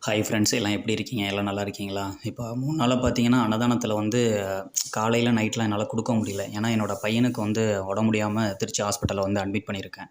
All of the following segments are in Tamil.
ஹாய் ஃப்ரெண்ட்ஸ் எல்லாம் எப்படி இருக்கீங்க? எல்லாம் நல்லா இருக்கீங்களா? இப்போ 3 நாளா பார்த்தீங்கன்னா, அன்னதானத்தில வந்து காலையில, நைட்லாம் என்னால குடுக்க முடியல. ஏன்னா, என்னோட பையனுக்கு வந்து உடம்பு முடியாம திருச்சி ஹாஸ்பிட்டல்ல வந்து அட்மிட் பண்ணியிருக்கேன்.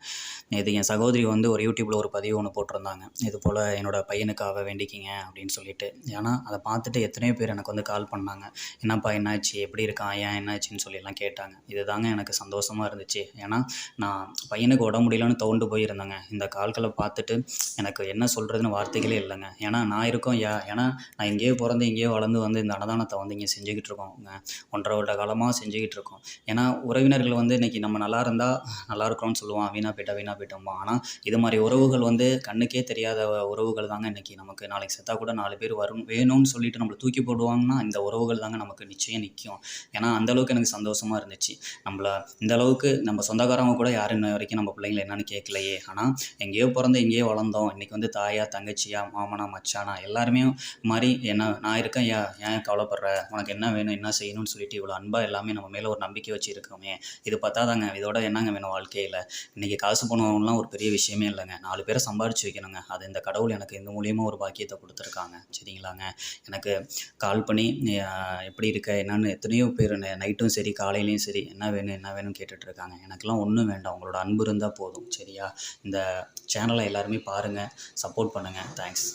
இது என் சகோதரி வந்து ஒரு யூடியூப்ல ஒரு பதிவு ஒண்ணு போட்டிருந்தாங்க. இது போல என்னோட பையனுக்காக வேண்டிக்கிங்க அப்படின்னு சொல்லிட்டு. ஏன்னா, அத பார்த்துட்டு எத்தனையோ பேர் எனக்கு வந்து கால் பண்ணாங்க. "என்னப்பா என்னாச்சு? எப்படி இருக்கான்? ஏன் என்னாச்சுன்னு?" சொல்லிலாம் கேட்டாங்க. இதுதாங்க எனக்கு சந்தோஷமா இருந்துச்சு. ஏன்னா, நான் பையனுக்கு உடம்பு முடியலன்னு துவண்டு போயிருந்தேங்க. இந்த கால்கள பார்த்துட்டு எனக்கு என்ன சொல்றதுன்னு வார்த்தைகளே இல்லங்க. ஏன்னா நான் இருக்கோம் ஏன்னா நான் இங்கேயே பொறந்து, இங்கேயே வளர்ந்து வந்து இந்த அன்னதானத்த வந்து இங்க செஞ்சுக்கிட்டு இருக்கோங்க. 1 1/2 வருட காலமா செஞ்சுக்கிட்டு இருக்கோம். ஏன்னா உறவினர்கள் வந்து இன்னைக்கு நம்ம நல்லா இருந்தா நல்லா இருக்கிறோம்னு சொல்லுவான். வீணா போயிட்டா வீணா போயிட்டோம்பான். ஆனா இது மாரி உறவுகள் வந்து கண்ணுக்கே தெரியாத உறவுகள் தாங்க இன்னைக்கு நமக்கு நாளைக்கு செத்தா கூட 4 பேர் வேணும்னு சொல்லிட்டு நம்மள தூக்கி போடுவாங்கன்னா, இந்த உறவுகள் தாங்க நமக்கு நிச்சயம் நிக்கும். ஏன்னா அந்த அளவுக்கு எனக்கு சந்தோஷமா இருந்துச்சு. நம்மள இந்த அளவுக்கு நம்ம சொந்தக்காரங்க கூட யாரும் இன்ன வரைக்கும் நம்ம பிள்ளைங்கள என்னன்னு கேட்கலையே. ஆனா எங்கேயோ பொறந்து எங்கேயோ வளர்ந்தோம். இன்னைக்கு வந்து தாயா, தங்கச்சியா, மாமனா, மச்சானா எல்லாருமே மாரி நான் இருக்கேன் ஏன் கவலைப்படுற? உனக்கு என்ன வேணும்? என்ன செய்யணும்னு சொல்லிட்டு இவ்வளோ அன்பா எல்லாமே நம்ம மேல ஒரு நம்பிக்கை வச்சு இருக்கோமே! இது பத்தாதாங்க. இதோட என்னங்க வேணும் வாழ்க்கையில? இன்னைக்கு காசு பணம்லாம் ஒரு பெரிய விஷயமே இல்லங்க. 4 பேர சம்பாரிச்சு வைக்கணுங்க. அது இந்த கடவுள் எனக்கு இது மூலியமா ஒரு பாக்கியத்த குடுத்துருக்காங்க. சரிங்களாங்க. எனக்கு கால் பண்ணி எப்படி இருக்க? என்னன்னு எத்தனையோ பேர் நைட்டும் சரி, காலையிலயும் சரி, என்ன வேணும்? என்ன வேணும்னு கேட்டுட்டு இருக்காங்க. எனக்கெல்லாம் ஒண்ணும் வேண்டாம். உங்களோட அன்பு இருந்தா போதும். சரியா? இந்த சேனலை எல்லாருமே பாருங்க, சப்போர்ட் பண்ணுங்க. தேங்க்ஸ்.